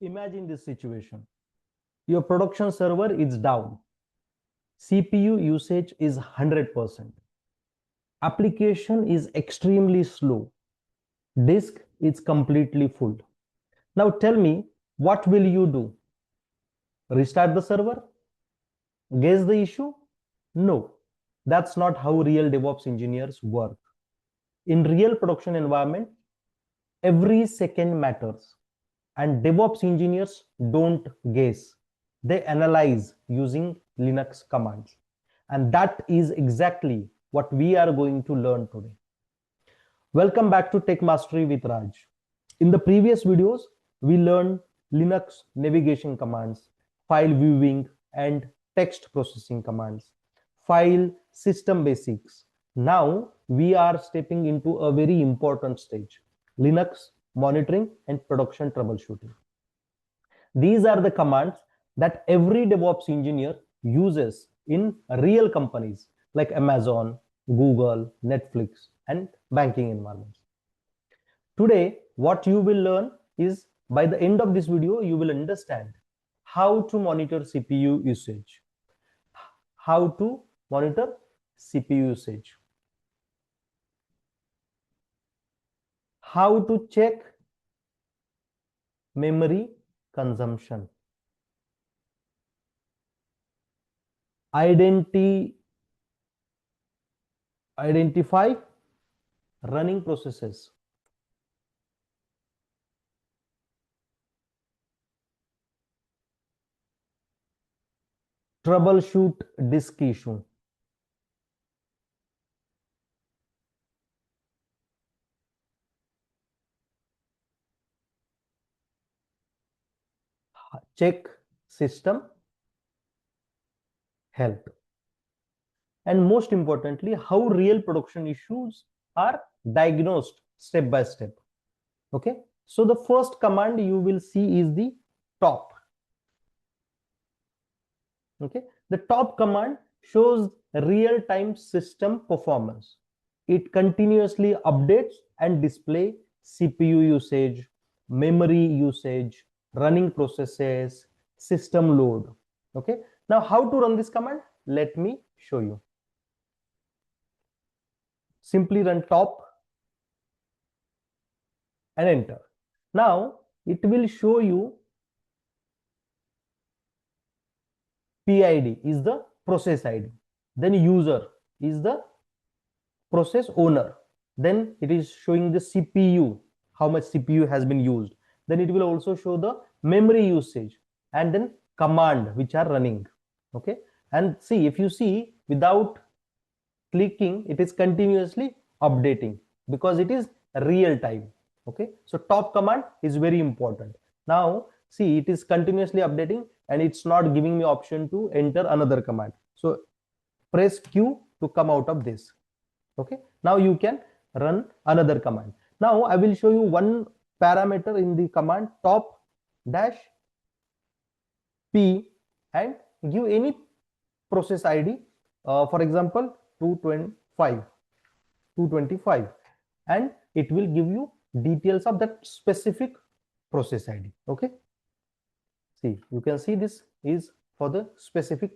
Imagine this situation. Your production server is down. CPU usage is 100%. Application is extremely slow. Disk is completely full. Now tell me, what will you do? Restart the server? Guess the issue? No, that's not how real DevOps engineers work. In real production environment, every second matters. And DevOps engineers don't guess. They analyze using Linux commands. And that is exactly what we are going to learn today. Welcome back to Tech Mastery with Raj. In the previous videos, we learned Linux navigation commands, file viewing and text processing commands, file system basics. Now we are stepping into a very important stage, Linux monitoring and production troubleshooting. These are the commands that every DevOps engineer uses in real companies like Amazon, Google, Netflix, and banking environments. Today, what you will learn is, by the end of this video, you will understand how to monitor CPU usage. How to monitor CPU usage. How to check memory consumption. Identify running processes. Troubleshoot disk issue. Check system health. And most importantly, how real production issues are diagnosed step by step. Okay, so the first command you will see is the top. Okay, the top command shows real-time system performance. It continuously updates and display CPU usage, memory usage, running processes, system load. Okay, now how to run this command? Let me show you. Simply run top and enter. Now it will show you PID is the process ID, then user is the process owner, then it is showing the CPU, how much CPU has been used, then it will also show the memory usage, and then command which are running. Okay, and see, if you see, without clicking, it is continuously updating because it is real time. Okay, so top command is very important. Now see, it is continuously updating and it's not giving me option to enter another command. So press Q to come out of this. Okay, now you can run another command. Now I will show you one parameter in the command top dash P and give any process ID, for example 225, and it will give you details of that specific process ID. Okay, see, you can see this is for the specific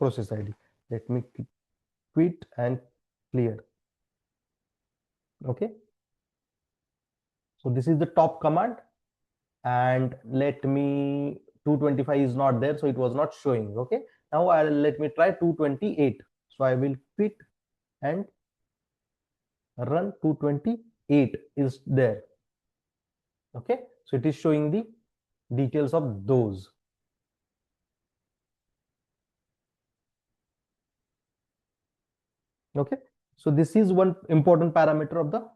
process ID. Let me quit and clear. Okay, so this is the top command, and let me 225 is not there, so it was not showing. Okay, now let me try 228. So I will quit and run 228 is there. Okay, so it is showing the details of those. Okay, so this is one important parameter of the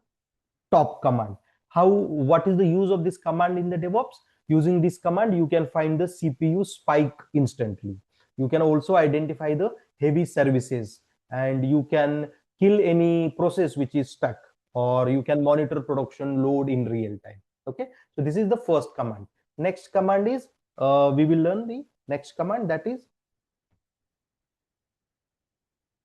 top command. What is the use of this command in the DevOps? Using this command, you can find the CPU spike instantly. You can also identify the heavy services, and you can kill any process which is stuck, or you can monitor production load in real time. Okay, so this is the first command. Next command is, we will learn the next command, that is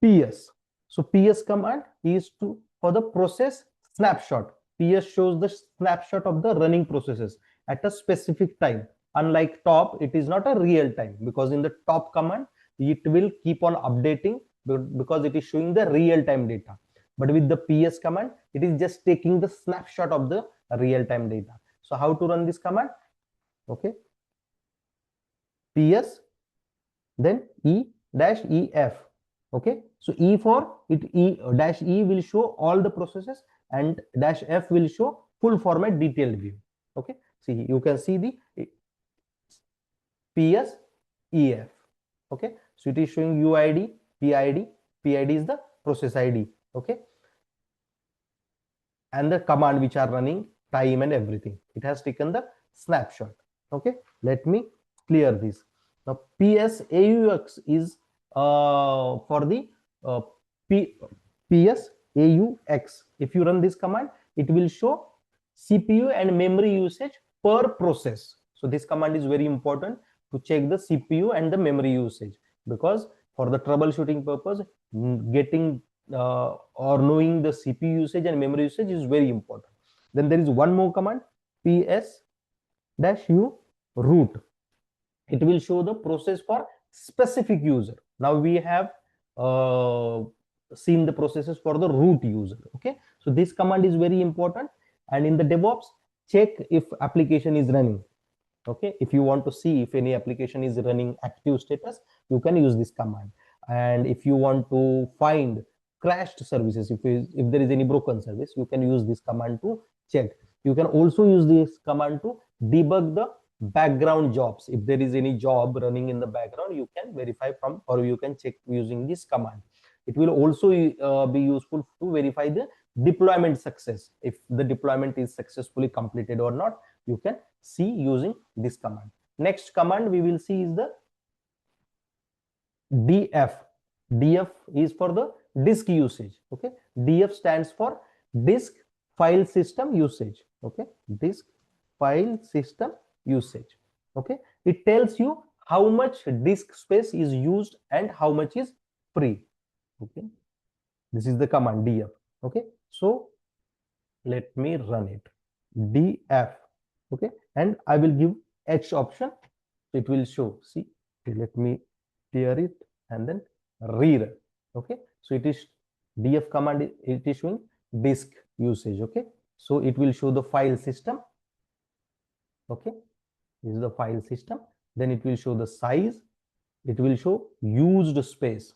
PS. So PS command is for the process snapshot. PS shows the snapshot of the running processes, at a specific time. Unlike top, it is not a real time, because in the top command it will keep on updating because it is showing the real time data. But with the PS command, it is just taking the snapshot of the real time data. So how to run this command? Okay, PS, then E dash EF. Okay, so E for it, E dash E will show all the processes, and dash F will show full format detailed view. Okay, see, you can see the PS EF. Okay, so it is showing UID, PID. PID is the process ID. Okay, and the command which are running, time and everything. It has taken the snapshot. Okay, let me clear this. Now PS AUX is for the PS AUX. If you run this command, it will show CPU and memory usage per process. So this command is very important to check the CPU and the memory usage, because for the troubleshooting purpose, getting or knowing the CPU usage and memory usage is very important. Then there is one more command, PS-U root. It will show the process for specific user. Now we have seen the processes for the root user. Okay, so this command is very important. And in the DevOps, check if application is running. Okay, if you want to see if any application is running active status, you can use this command. And if you want to find crashed services, if there is any broken service, you can use this command to check. You can also use this command to debug the background jobs. If there is any job running in the background, you can verify from, or you can check using this command. It will also be useful to verify the deployment success. If the deployment is successfully completed or not, you can see using this command. Next command we will see is the DF. DF is for the disk usage. Okay, DF stands for disk file system usage. Okay, disk file system usage. Okay, it tells you how much disk space is used and how much is free. Okay, this is the command DF. Okay, so let me run it. DF. Okay, and I will give H option. It will show. See, let me clear it and then rerun. Okay, so it is DF command. It is showing disk usage. Okay, so it will show the file system. Okay, this is the file system. Then it will show the size. It will show used space.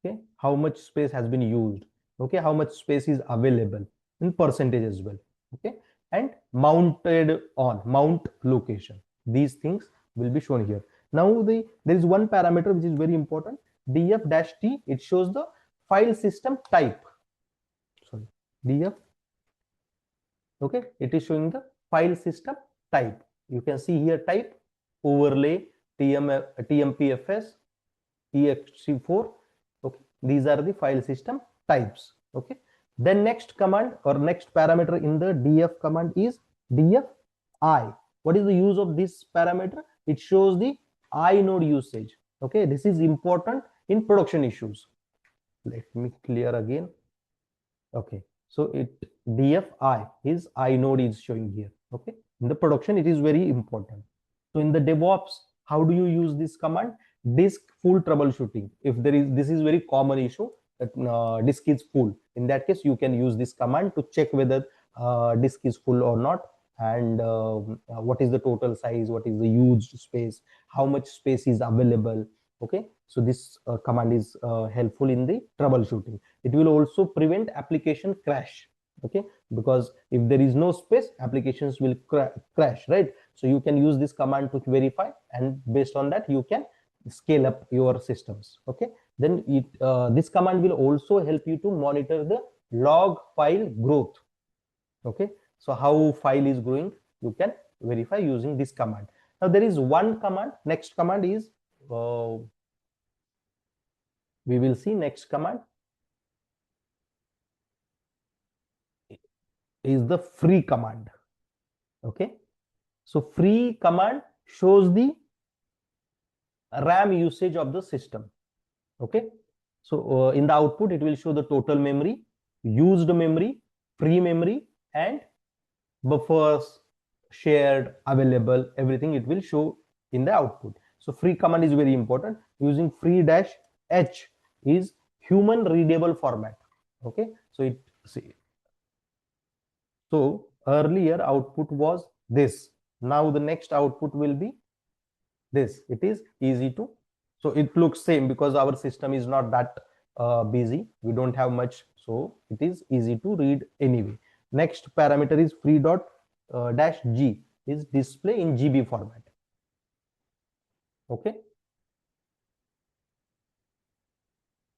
Okay, how much space has been used. Okay, how much space is available in percentage as well. Okay, and mounted on, mount location. These things will be shown here. Now there is one parameter which is very important, df-t. It shows the file system type. Sorry, df. Okay, it is showing the file system type. You can see here type, overlay, tmpfs, ext4. Okay, these are the file system types. Okay, then next command or next parameter in the df command is df-i. What is the use of this parameter? It shows the inode usage. Okay, this is important in production issues. Let me clear again. Okay, so it df-i is inode is showing here. Okay, in the production it is very important. So in the DevOps, how do you use this command? Disk full troubleshooting. If there is, this is very common issue that disk is full. In that case, you can use this command to check whether disk is full or not, and what is the total size, what is the used space, how much space is available. Okay, so this command is helpful in the troubleshooting. It will also prevent application crash. Okay, because if there is no space, applications will crash, right? So you can use this command to verify, and based on that you can scale up your systems. Okay, then this command will also help you to monitor the log file growth. Okay, so how file is growing, you can verify using this command. Now there is one command. Next command is we will see. Next command is the free command. Okay, so free command shows the RAM usage of the system. Okay, so in the output it will show the total memory, used memory, free memory, and buffers shared, available, everything it will show in the output. So free command is very important. Using free dash h is human readable format. Okay, so it see, so earlier output was this. Now the next output will be this. It is easy to, so it looks same because our system is not that busy. We don't have much, so it is easy to read anyway. Next parameter is free dot dash g is display in GB format. Okay.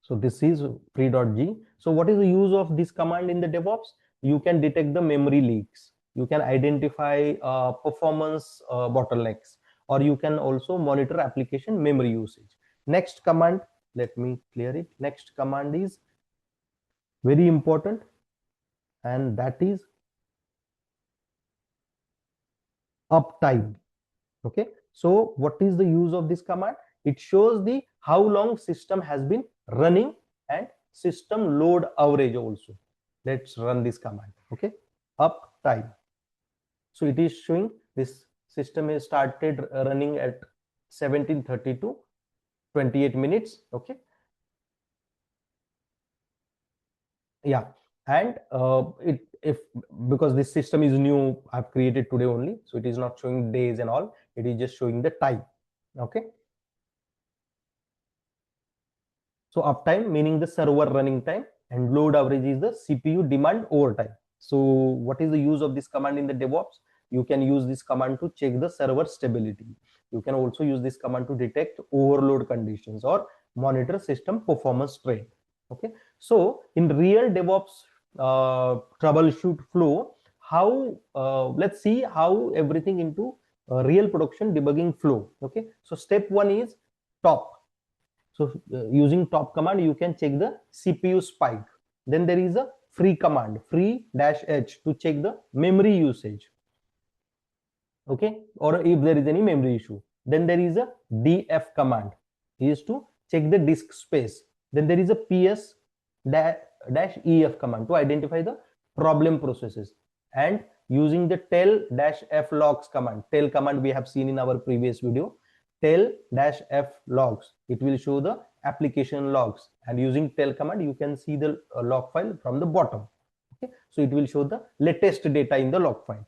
So this is free.g. So what is the use of this command in the DevOps? You can detect the memory leaks. You can identify performance bottlenecks, or you can also monitor application memory usage. Next command, let me clear it. Next command is very important, and that is uptime. Okay, so what is the use of this command? It shows the how long system has been running and system load average also. Let's run this command. Okay, uptime. So it is showing this system is started running at 17:32, 28 minutes. Okay, yeah, and it if because this system is new, I've created today only, so it is not showing days and all, it is just showing the time. Okay, so uptime meaning the server running time, and load average is the CPU demand over time. So what is the use of this command in the DevOps? You can use this command to check the server stability. You can also use this command to detect overload conditions or monitor system performance trend. Okay, so in real DevOps troubleshoot flow, how let's see how everything into real production debugging flow. Okay, so step one is top. So using top command, you can check the CPU spike. Then there is a free command, free dash h, to check the memory usage. Okay, or if there is any memory issue. Then there is a df command, is to check the disk space. Then there is a ps dash ef command to identify the problem processes. And using the tel dash f logs command, tel command we have seen in our previous video, tel dash f logs, it will show the application logs, and using tel command you can see the log file from the bottom. Okay, so it will show the latest data in the log file,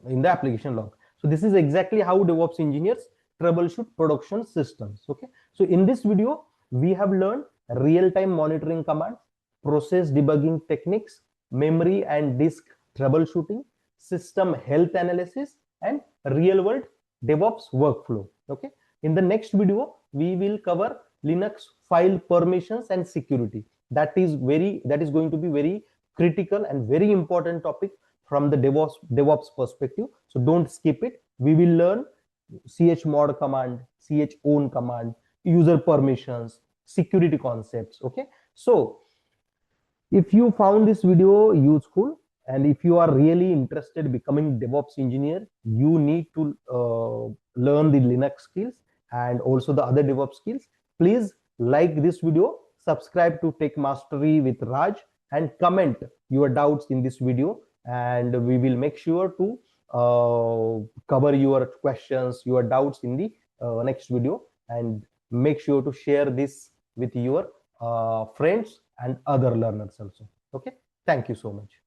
in the application log. So this is exactly how DevOps engineers troubleshoot production systems. Okay, so in this video we have learned real-time monitoring commands, process debugging techniques, memory and disk troubleshooting, system health analysis, and real-world DevOps workflow. Okay, in the next video we will cover Linux file permissions and security. That is going to be very critical and very important topic from the DevOps perspective. So don't skip it. We will learn chmod command, chown command, user permissions, security concepts. Okay, so if you found this video useful, and if you are really interested in becoming DevOps engineer, you need to learn the Linux skills and also the other DevOps skills. Please like this video, subscribe to Tech Mastery with Raj, and comment your doubts in this video, and we will make sure to cover your questions, your doubts in the next video. And make sure to share this with your friends and other learners also. Okay, thank you so much.